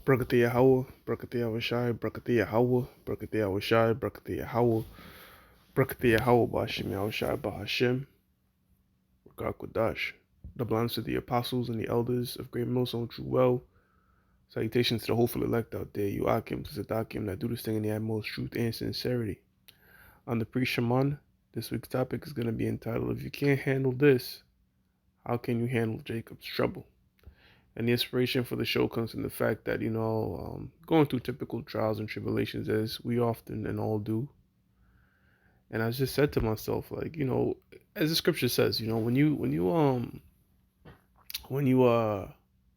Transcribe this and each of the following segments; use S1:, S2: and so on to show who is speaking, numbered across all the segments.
S1: Brakati Yahweh, Brakati Yahweh, Brakati Yahweh, Brakati Yahweh, Brakati Yahweh, Brakati Yahweh, Bashim Yahushai, Bahashim, Rakak Kodash. The blessings to the apostles and the elders of Great Millstone True Well. Salutations to the hopeful elect out there, you Akim, to Zadakim, that do this thing in the utmost truth and sincerity. On the pre-Shaman, this week's topic is going to be entitled, If You Can't Handle This, How Can You Handle Jacob's Trouble? And the inspiration for the show comes from the fact that, going through typical trials and tribulations as we often and all do. And I just said to myself, like, as the scripture says, when you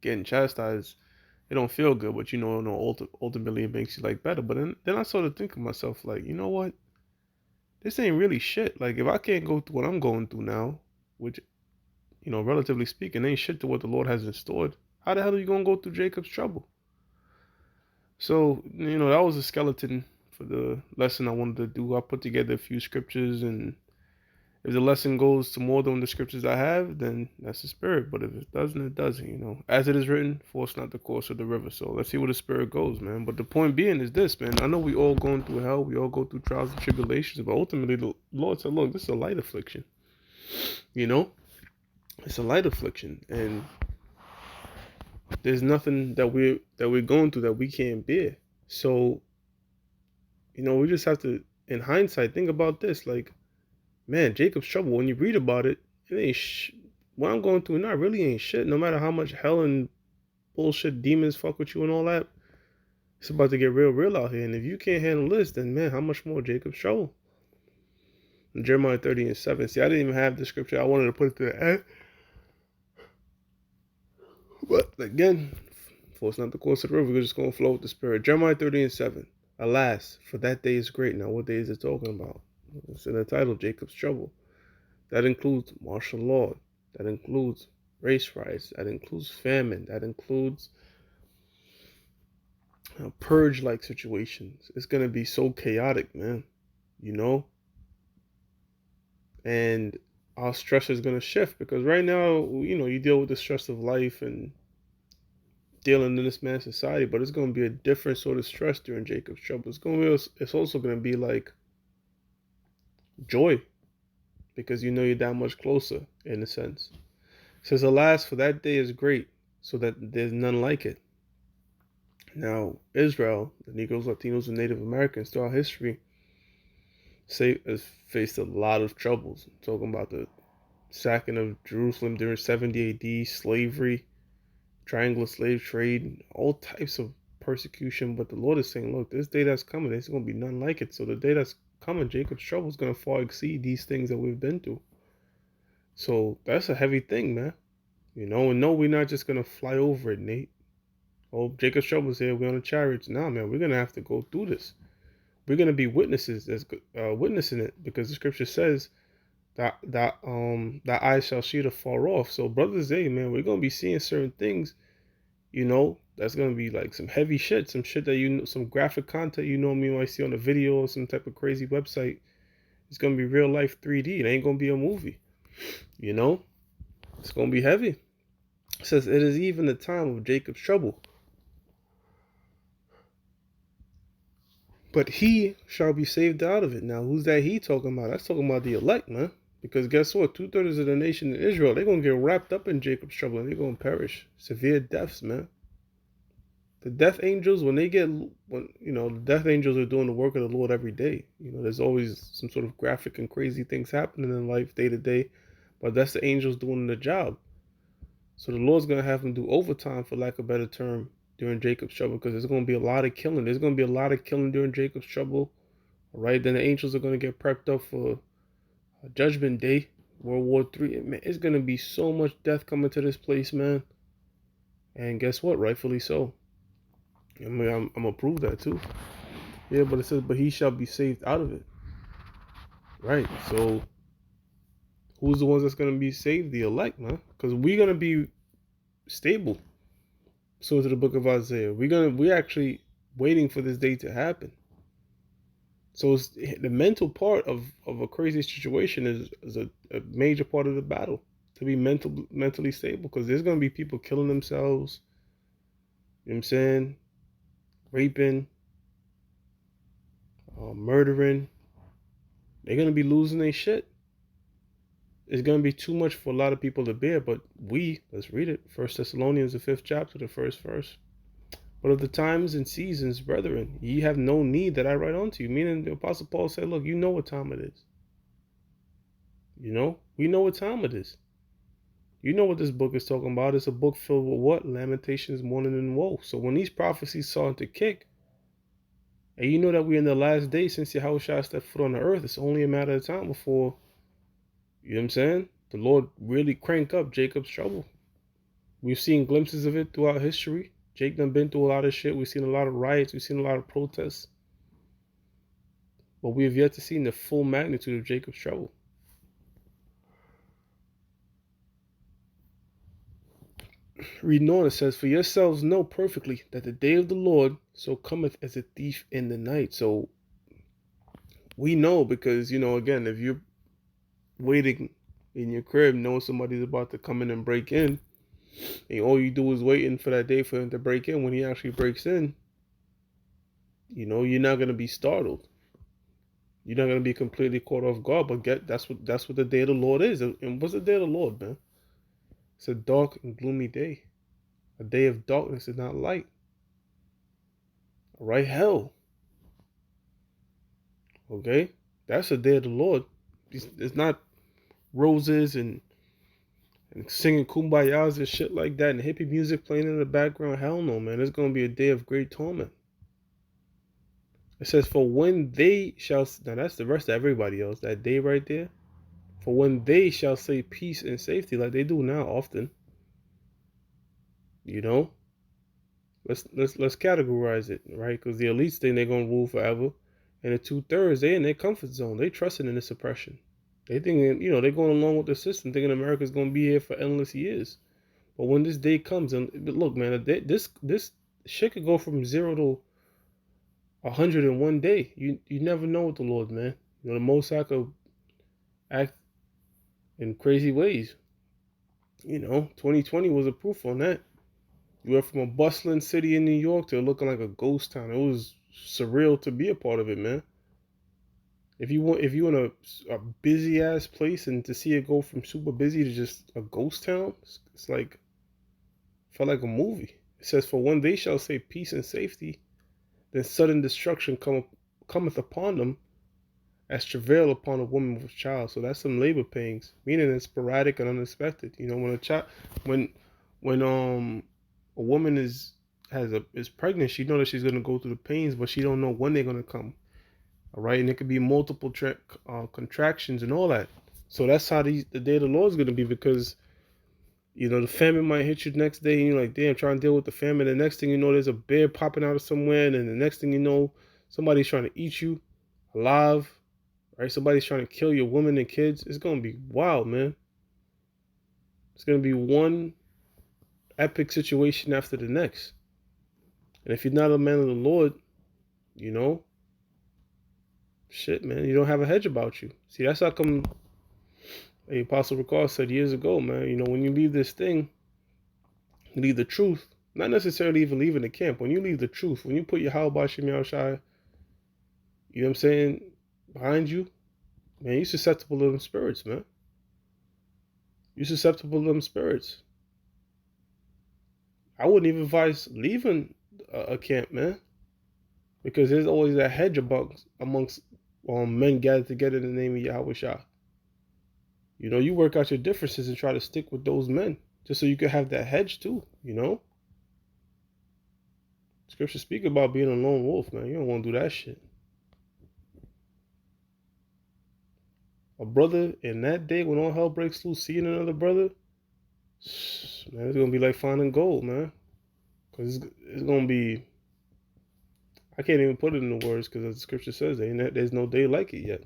S1: getting chastised, it don't feel good, but ultimately it makes you like better. But then I started thinking to myself, like, you know what? This ain't really shit. Like, if I can't go through what I'm going through now, which, relatively speaking, ain't shit to what the Lord has in store, how the hell are you gonna go through Jacob's trouble? So, that was a skeleton for the lesson I wanted to do. I put together a few scriptures, and if the lesson goes to more than the scriptures I have, then that's the spirit. But if it doesn't, it doesn't, As it is written, force not the course of the river. So let's see where the spirit goes, man. But the point being is this, man. I know we all going through hell. We all go through trials and tribulations. But ultimately, the Lord said, look, this is a light affliction. It's a light affliction. And there's nothing that we're going through that we can't bear. So, we just have to, in hindsight, think about this. Like, man, Jacob's trouble. When you read about it, it ain't what I'm going through now really ain't shit. No matter how much hell and bullshit demons fuck with you and all that, it's about to get real out here. And if you can't handle this, then man, how much more Jacob's trouble? In Jeremiah 30:7. See, I didn't even have the scripture. I wanted to put it to the end. But again, force not the course of the river. We're just going to flow with the spirit. Jeremiah 30:7. Alas, for that day is great. Now, what day is it talking about? It's in the title, Jacob's trouble. That includes martial law. That includes race riots. That includes famine. That includes purge-like situations. It's going to be so chaotic, man. And our stress is going to shift because right now, you deal with the stress of life and dealing in this man's society, but it's going to be a different sort of stress during Jacob's trouble. It's also going to be like joy because you're that much closer in a sense. It says, alas, for that day is great, so that there's none like it. Now, Israel, the Negroes, Latinos, and Native Americans throughout history has faced a lot of troubles. I'm talking about the sacking of Jerusalem during 70 AD, slavery, triangular slave trade, all types of persecution. But the Lord is saying, look, this day that's coming, there's going to be none like it. So the day that's coming, Jacob's trouble is going to far exceed these things that we've been through. So that's a heavy thing, man. And no, we're not just going to fly over it, Nate. Oh, Jacob's trouble's here. We're on the chariots. Nah, man, we're going to have to go through this. We're going to be witnesses that's witnessing it because the scripture says that eye shall see it afar off. So brothers, hey, man, we're going to be seeing certain things, that's going to be like some heavy shit, some shit that some graphic content, me might see on a video or some type of crazy website. It's going to be real life 3D. It ain't going to be a movie. It's going to be heavy. It says, it is even the time of Jacob's trouble. But he shall be saved out of it. Now, who's that he talking about? That's talking about the elect, man. Because guess what? 2/3 of the nation of Israel, they're going to get wrapped up in Jacob's trouble and they're going to perish. Severe deaths, man. The death angels, the death angels are doing the work of the Lord every day. There's always some sort of graphic and crazy things happening in life day to day. But that's the angels doing the job. So the Lord's going to have them do overtime, for lack of a better term, during Jacob's trouble, because there's going to be a lot of killing. There's going to be a lot of killing during Jacob's trouble. All right, then the angels are going to get prepped up for Judgment Day, World War III. Man, it's going to be so much death coming to this place, man. And guess what? Rightfully so. I mean, I'm going to prove that too. Yeah, but it says, but he shall be saved out of it. Right, so who's the ones that's going to be saved? The elect, man. Because we're going to be stable. So to the book of Isaiah, we're actually waiting for this day to happen. So it's, the mental part of a crazy situation is a major part of the battle, to be mentally stable, because there's going to be people killing themselves. You know what I'm saying? raping, murdering. They're going to be losing their shit. It's going to be too much for a lot of people to bear, but let's read it. 1 Thessalonians, the 5th chapter, the first verse. But of the times and seasons, brethren, ye have no need that I write unto you. Meaning the Apostle Paul said, look, you know what time it is. We know what time it is. You know what this book is talking about. It's a book filled with what? Lamentations, mourning, and woe. So when these prophecies start to kick, and you know that we're in the last days since Yahushua stepped foot on the earth, it's only a matter of time before, you know what I'm saying, the Lord really crank up Jacob's trouble. We've seen glimpses of it throughout history. Jake done been through a lot of shit. We've seen a lot of riots. We've seen a lot of protests. But we have yet to see the full magnitude of Jacob's trouble. Reading on, it says, for yourselves know perfectly that the day of the Lord so cometh as a thief in the night. So we know because, again, if you're waiting in your crib knowing somebody's about to come in and break in, and all you do is waiting for that day for him to break in, when he actually breaks in, you're not going to be startled. You're not going to be completely caught off guard. But that's what the day of the Lord is. And what's the day of the Lord, man? It's a dark and gloomy day. A day of darkness is not light. All right, hell. Okay? That's the day of the Lord. It's not roses and singing kumbayas and shit like that and hippie music playing in the background. Hell no, man. It's going to be a day of great torment. It says, for when they shall... Now, that's the rest of everybody else. That day right there. For when they shall say peace and safety, like they do now often. Let's categorize it, right? Because the elites think they're going to rule forever. And the 2/3, they in their comfort zone. They trusting in this oppression. They think, they're going along with the system, thinking America's going to be here for endless years. But when this day comes, and look, man, this shit could go from 0 to 100 in one day. You never know with the Lord, man. The Most High could act in crazy ways. 2020 was a proof on that. You went from a bustling city in New York to looking like a ghost town. It was surreal to be a part of it, man. If you in a busy ass place and to see it go from super busy to just a ghost town, it's like felt like a movie. It says, for when they shall say peace and safety, then sudden destruction cometh upon them as travail upon a woman with child. So that's some labor pains, meaning it's sporadic and unexpected. When a woman is pregnant, she knows that she's gonna go through the pains, but she don't know when they're gonna come. All right, and it could be multiple contractions and all that. So that's how the day of the Lord is gonna be, because the famine might hit you the next day, and you're like, damn, trying to deal with the famine. The next thing you know, there's a bear popping out of somewhere, and then the next thing you know, somebody's trying to eat you alive. Right? Somebody's trying to kill your woman and kids. It's gonna be wild, man. It's gonna be one epic situation after the next. And if you're not a man of the Lord, shit, man, you don't have a hedge about you. See, that's how come the Apostle Paul said years ago, man, when you leave this thing, you leave the truth, not necessarily even leaving the camp. When you leave the truth, when you put your Halabashim Yahushai, you know what I'm saying, behind you, man, you're susceptible to them spirits, man. You're susceptible to them spirits. I wouldn't even advise leaving a camp, man, because there's always that hedge amongst men gathered together in the name of Yahushua. You work out your differences and try to stick with those men, just so you can have that hedge too. Scripture speak about being a lone wolf, man. You don't want to do that shit. A brother in that day when all hell breaks loose, seeing another brother, man, it's gonna be like finding gold, man. Cause it's gonna be, I can't even put it in the words, because as the scripture says, there's no day like it yet.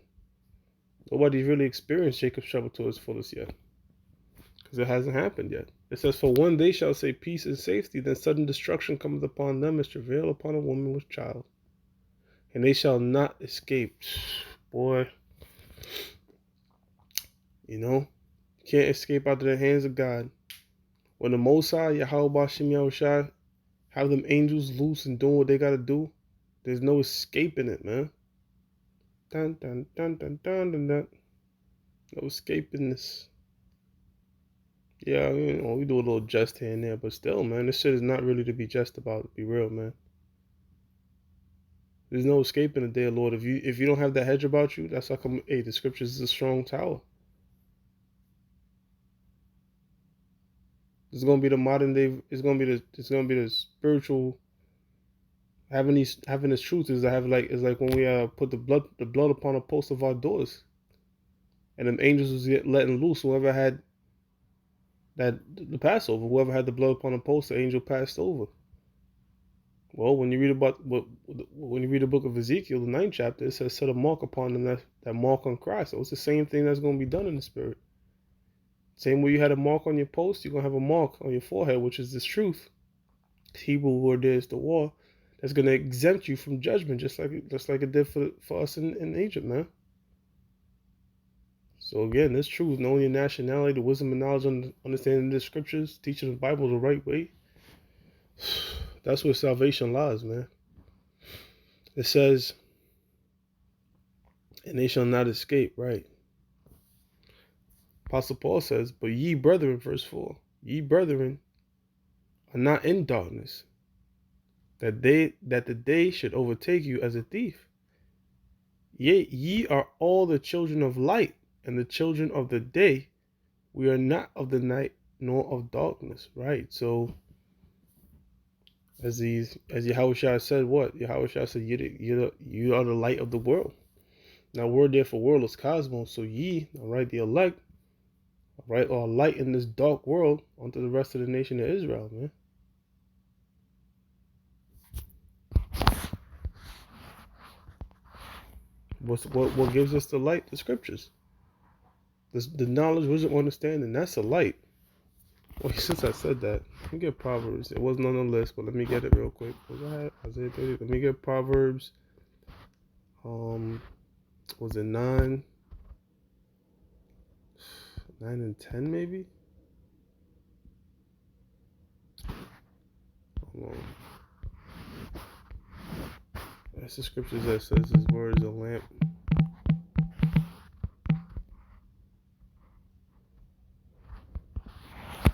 S1: Nobody's really experienced Jacob's trouble to its fullest yet, because it hasn't happened yet. It says, for one they shall say peace and safety, then sudden destruction cometh upon them as travail upon a woman with child, and they shall not escape. Boy, can't escape out of the hands of God. When the Most High, Yahweh Bashim Yahushai, have them angels loose and doing what they gotta do. There's no escaping it, man. Dun dun dun dun dun dun dun. No escaping this. Yeah, we do a little jest here and there, but still, man, this shit is not really to be jest about. To be real, man. There's no escaping the day of the Lord. If you don't have that hedge about you, that's like hey, the scriptures is a strong tower. It's gonna be the modern day. It's gonna be the spiritual having this truth is is like when we put the blood upon the post of our doors, and them angels was letting loose. Whoever had that the Passover, whoever had the blood upon the post, the angel passed over. Well, when you read the book of Ezekiel, the 9th chapter, it says set a mark upon them, that mark on Christ. So it's the same thing that's going to be done in the spirit. Same way you had a mark on your post, you're going to have a mark on your forehead, which is this truth. Hebrew word there is the war. That's going to exempt you from judgment, just like it did for us in Egypt, man. So again, this truth, knowing your nationality, the wisdom and knowledge, understanding the scriptures, teaching the Bible the right way, that's where salvation lies, man. It says, and they shall not escape, right? Apostle Paul says, but ye brethren, verse 4, ye brethren are not in darkness, that the day should overtake you as a thief. Yea, ye are all the children of light and the children of the day. We are not of the night nor of darkness, right? So as Yahushua said, what? Yahushua said, you are the light of the world. Now word there for world is cosmos. So ye, all right, the elect, all right, are light in this dark world unto the rest of the nation of Israel, man. What gives us the light? The scriptures. The knowledge, wisdom, understanding. That's the light. Well, since I said that, let me get Proverbs. It wasn't on the list, but let me get it real quick. Was I had Isaiah 30? Let me get Proverbs. Was it 9 and 10 maybe? Hold on. That's the scriptures that says His word is a lamp.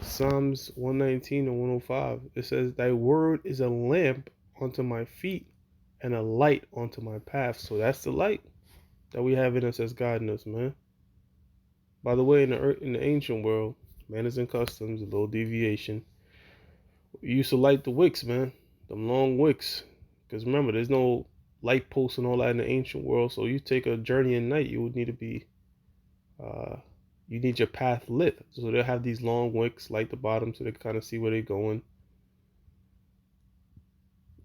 S1: Psalms 119 and 105. It says, "Thy word is a lamp unto my feet and a light unto my path." So that's the light that we have in us as guiding us, man. By the way, in the ancient world, manners and customs, a little deviation. We used to light the wicks, man, them long wicks. Because remember, there's no light posts and all that in the ancient world. So you take a journey at night, you would need to be, you need your path lit. So they'll have these long wicks, light the bottom so they can kind of see where they're going.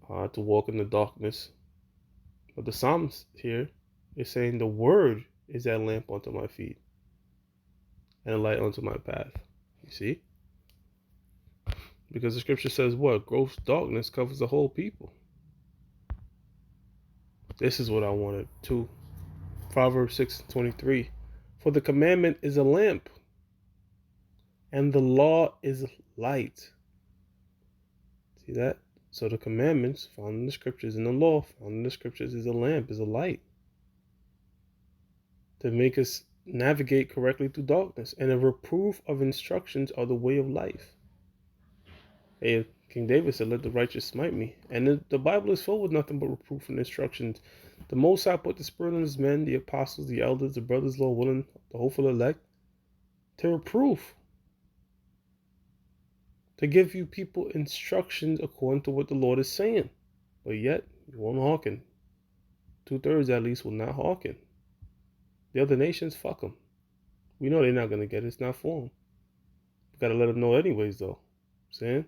S1: To walk in the darkness. But the Psalms here is saying the word is that lamp unto my feet and a light unto my path. You see? Because the scripture says what? Gross darkness covers the whole people. This is what I wanted too. Proverbs 6:23. For the commandment is a lamp, and the law is light. See that? So the commandments found in the scriptures and the law found in the scriptures is a lamp, is a light. To make us navigate correctly through darkness. And a reproof of instructions are the way of life. Hey, King David said, let the righteous smite me. And the Bible is full with nothing but reproof and instructions. The Most High put the Spirit on His men, the apostles, the elders, the brothers, Lord willing, the hopeful elect, to reproof. To give you people instructions according to what the Lord is saying. But yet, you won't hearken. 2/3 at least will not hearken. The other nations, fuck them. We know they're not going to get it. It's not for them. We got to let them know anyways, though. Saying?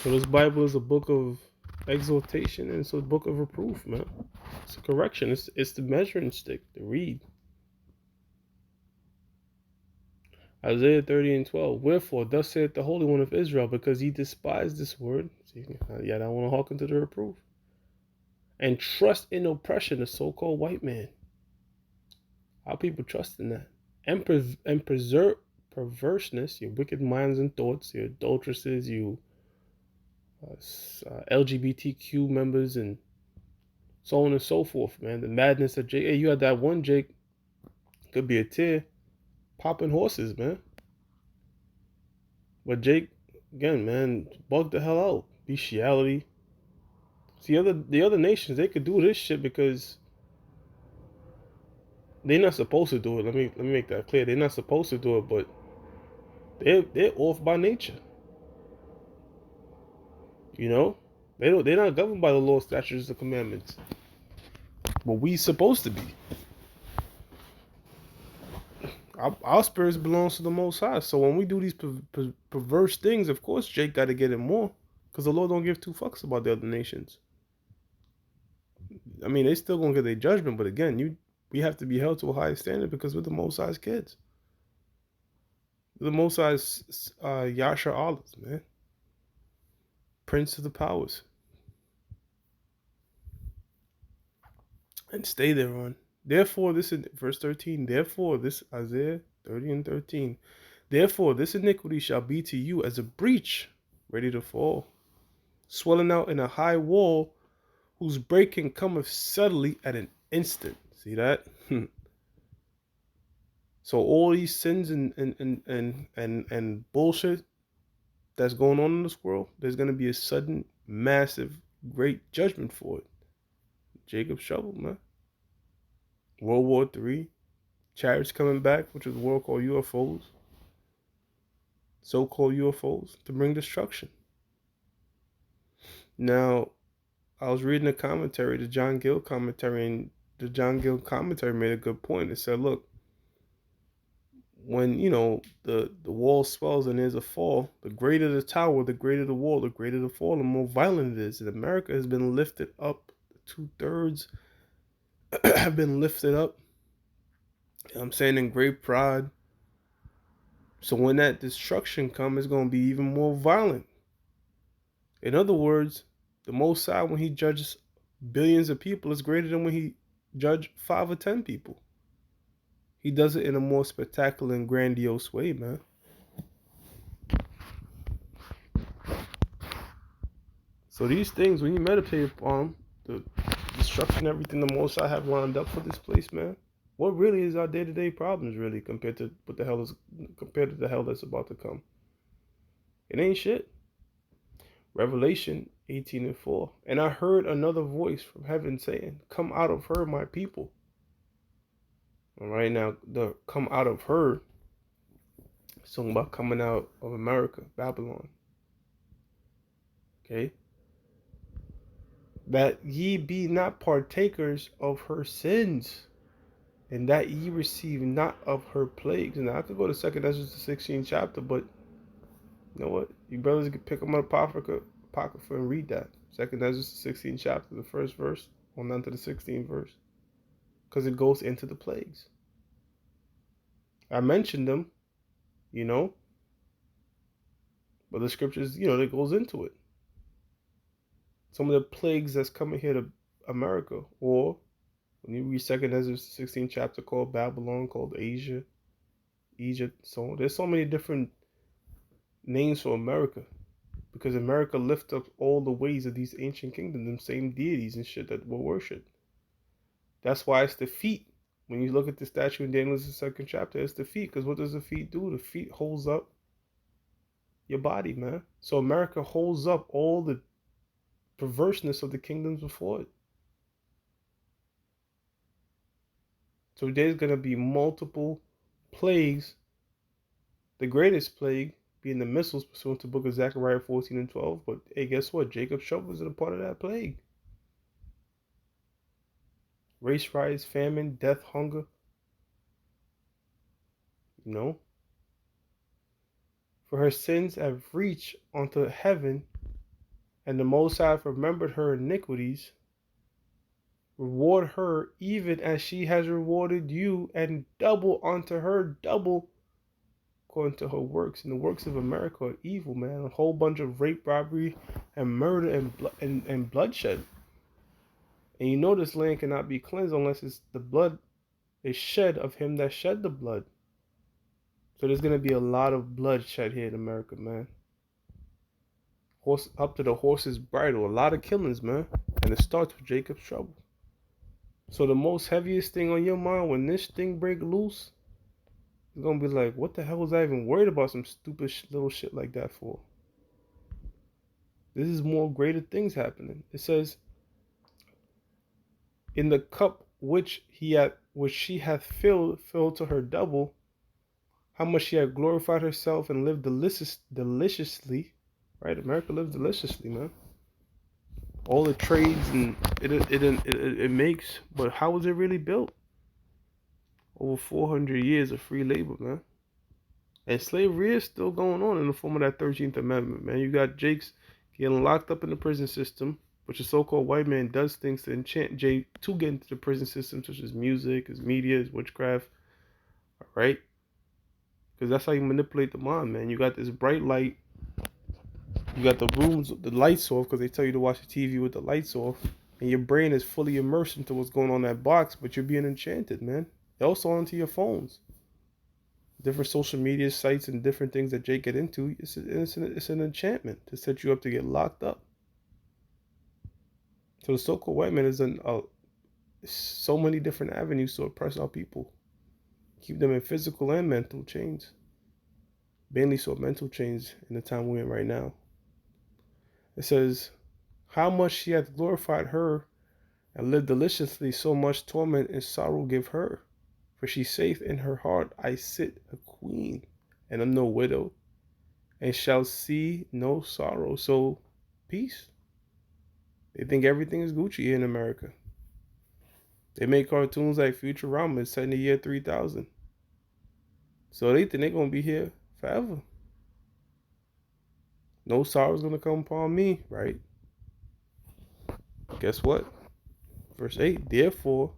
S1: So this Bible is a book of exhortation and it's a book of reproof, man. It's a correction. It's the measuring stick, the reed. Isaiah 30 and 12. Wherefore, thus saith the Holy One of Israel, because ye despise this word. See, yeah, I don't want to hearken to the reproof. And trust in oppression, the so-called white man. How people trust in that. And perverseness, your wicked minds and thoughts, your adulteresses, you LGBTQ members, and so on and so forth, man. The madness of Jake. Hey, you had that one Jake, could be a tear, popping horses, man. But Jake, again, man, bug the hell out. Bestiality. See, the other nations, they could do this shit because they're not supposed to do it. Let me make that clear. They're not supposed to do it, but they're off by nature. You know, they're not governed by the law, statutes, and commandments. But we supposed to be. Our spirits belongs to the Most High. So when we do these perverse things, of course Jake got to get it more, because the Lord don't give two fucks about the other nations. I mean, they still gonna get their judgment, but again, we have to be held to a higher standard because we're the Most High's kids. We're the Most High's Yasha Allahs, man. Prince of the powers. And stay there on. Therefore, this is verse 13. Therefore, this Isaiah 30 and 13. Therefore, this iniquity shall be to you as a breach ready to fall, swelling out in a high wall, whose breaking cometh suddenly at an instant. See that? So all these sins and bullshit that's going on in this world, there's gonna be a sudden, massive, great judgment for it. Jacob's trouble, man. World War III, chariots coming back, which is a world called UFOs, so-called UFOs, to bring destruction. Now, I was reading a commentary, the John Gill commentary, and the John Gill commentary made a good point. It said, look, when, the wall swells and there's a fall, the greater the tower, the greater the wall, the greater the fall, the more violent it is. And America has been lifted up. 2/3 have been lifted up. I'm saying in great pride. So when that destruction comes, it's going to be even more violent. In other words, the Most High, when he judges billions of people, is greater than when he judged 5 or 10 people. He does it in a more spectacular and grandiose way, man. So these things, when you meditate upon the destruction, everything the Most High have lined up for this place, man, what really is our day-to-day problems, really, compared to the hell that's about to come? It ain't shit. Revelation 18 and 4. And I heard another voice from heaven saying, come out of her, my people. All right, now, the come out of her, it's talking about coming out of America, Babylon. Okay? That ye be not partakers of her sins, and that ye receive not of her plagues. Now, I could go to 2nd Ezra, the 16th chapter, but you know what? You brothers can pick them up Apocrypha and read that. 2nd Ezra, the 16th chapter, the 1st verse, on down to the 16th verse. Because it goes into the plagues. I mentioned them, but the scriptures, that goes into it. Some of the plagues that's coming here to America, or when you read 2nd Ezra 16th chapter, called Babylon, called Asia, Egypt, so there's so many different names for America, because America lifts up all the ways of these ancient kingdoms, them same deities and shit that were worshipped. That's why it's the feet. When you look at the statue in Daniel's 2nd chapter, it's the feet, because what does the feet do? The feet holds up your body, man. So America holds up all the perverseness of the kingdoms before it. So there's going to be multiple plagues. The greatest plague being the missiles pursuant to the book of Zechariah 14 and 12. But hey, guess what? Jacob's trouble is a part of that plague. Race riots, famine, death, hunger. For her sins have reached unto heaven, and the Most High have remembered her iniquities. Reward her even as she has rewarded you, and double unto her double according to her works. And the works of America are evil, man. A whole bunch of rape, robbery, and murder and bloodshed. And this land cannot be cleansed unless the blood is shed of him that shed the blood. So there's gonna be a lot of bloodshed here in America, man. Horse up to the horse's bridle, a lot of killings, man. And it starts with Jacob's trouble. So the most heaviest thing on your mind when this thing break loose, you're gonna be like, what the hell was I even worried about some stupid little shit like that for? This is more greater things happening. It says, in the cup which she hath filled to her double, how much she had glorified herself and lived deliciously. Right? America lives deliciously, man. All the trades and it makes, but how was it really built? Over 400 years of free labor, man. And slavery is still going on in the form of that 13th Amendment, man. You got Jakes getting locked up in the prison system, which a so-called white man does things to enchant Jay to get into the prison system, such as music, his media, his witchcraft, all right? Because that's how you manipulate the mind, man. You got this bright light. You got the rooms, the lights off, because they tell you to watch the TV with the lights off. And your brain is fully immersed into what's going on in that box, but you're being enchanted, man. Also onto your phones. Different social media sites and different things that Jake get into, it's an enchantment to set you up to get locked up. So the so-called white man is in so many different avenues to oppress our people, keep them in physical and mental chains. Mainly so mental chains in the time we're in right now. It says, how much she hath glorified her and lived deliciously, so much torment and sorrow give her. For she saith in her heart, I sit a queen, and am no widow, and shall see no sorrow. So, peace. They think everything is Gucci here in America. They make cartoons like Futurama, it's set in the year 3000. So they think they're going to be here forever. No sorrow is going to come upon me, right? Guess what? Verse 8, therefore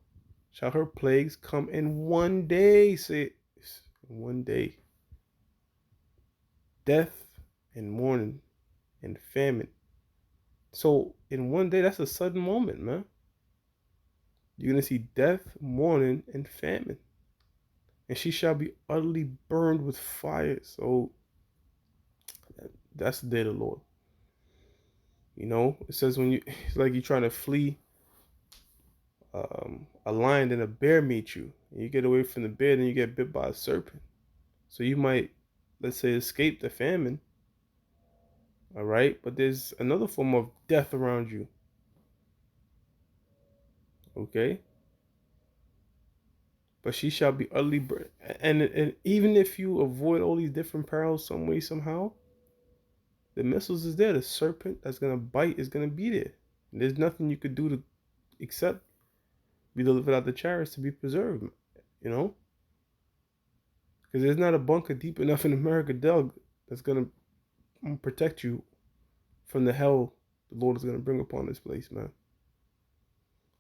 S1: shall her plagues come in one day, say it, one day. Death and mourning and famine. So in one day, that's a sudden moment, man. You're going to see death, mourning, and famine. And she shall be utterly burned with fire. So that's the day of the Lord. You know, it says when it's like you're trying to flee a lion and a bear meet you. And you get away from the bear and you get bit by a serpent. So you might, let's say, escape the famine. All right. But there's another form of death around you. Okay. But she shall be utterly burned. And even if you avoid all these different perils some way, somehow, the missiles is there. The serpent that's going to bite is going to be there. And there's nothing you could do to except be delivered out the chariots to be preserved, you know? Because there's not a bunker deep enough in America dug that's going to protect you from the hell the Lord is going to bring upon this place, man.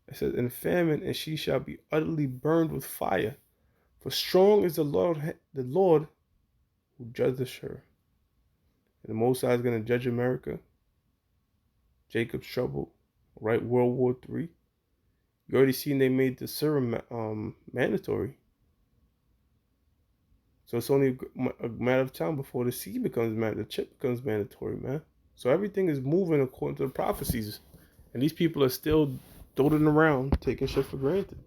S1: It says, in famine, and she shall be utterly burned with fire. For strong is the Lord who judges her. And the Most High is going to judge America. Jacob's trouble, right? World War III. You already seen they made the serum mandatory. So it's only a matter of time before the seed becomes mandatory, the chip becomes mandatory, man. So everything is moving according to the prophecies. And these people are still doting around, taking shit for granted.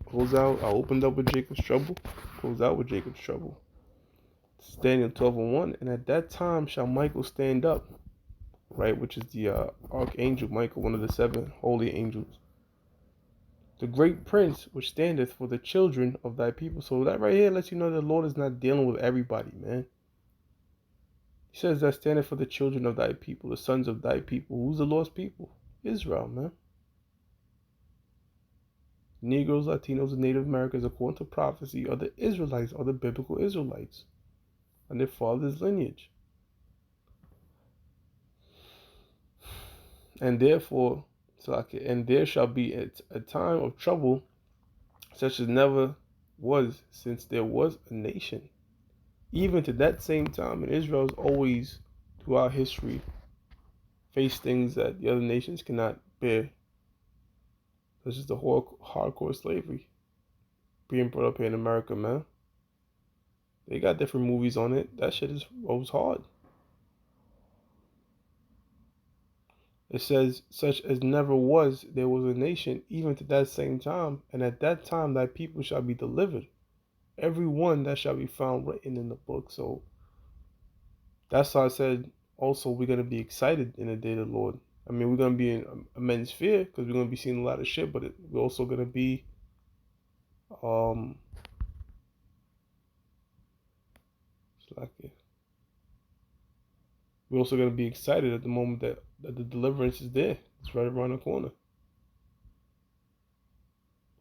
S1: Close out. I opened up with Jacob's trouble. Close out with Jacob's trouble. It's Daniel 12:1. And at that time shall Michael stand up, right? Which is the archangel Michael, one of the 7 holy angels. The great prince which standeth for the children of thy people. So that right here lets you know the Lord is not dealing with everybody, man. He says that standeth for the children of thy people, the sons of thy people. Who's the Lord's people? Israel, man. Negroes, Latinos, and Native Americans, according to prophecy, are the Israelites, are the biblical Israelites, and their father's lineage. And therefore, and there shall be a time of trouble such as never was since there was a nation. Even to that same time, and Israel's always, throughout history, faced things that the other nations cannot bear, such as the whole hardcore slavery being brought up here in America, man. They got different movies on it. That shit is was hard. It says, such as never was, there was a nation, even to that same time, and at that time thy people shall be delivered. Every one that shall be found written in the book. So that's why I said also we're gonna be excited in the day of the Lord. I mean, we're gonna be in immense fear because we're gonna be seeing a lot of shit, but we're also gonna be um like we're also gonna be excited at the moment that the deliverance is there. It's right around the corner.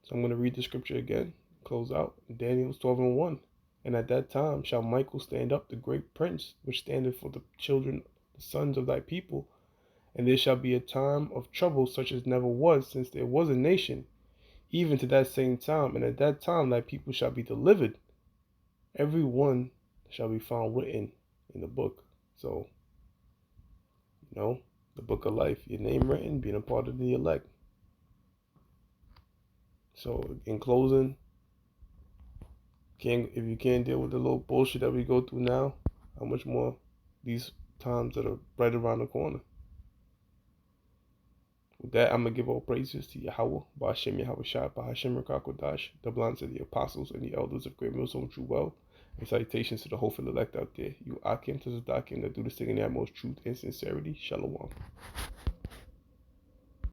S1: So I'm gonna read the scripture again, close out. Daniel 12:1. And at that time shall Michael stand up, the great prince, which standeth for the children, the sons of thy people. And there shall be a time of trouble such as never was since there was a nation, even to that same time. And at that time thy people shall be delivered. Every one shall be found written in the book. So, the book of life, your name written, being a part of the elect. So, in closing, if you can't deal with the little bullshit that we go through now, how much more these times that are right around the corner? With that, I'm going to give all praises to Yahweh, Ba'ashem Yahweh Shai, Ba'ashem Rakakodash, the blessings of the apostles and the elders of Great Millstone True Well, and salutations to the hopeful elect out there. You Akim to the Dakim that do this thing in the utmost truth and sincerity. Shalom.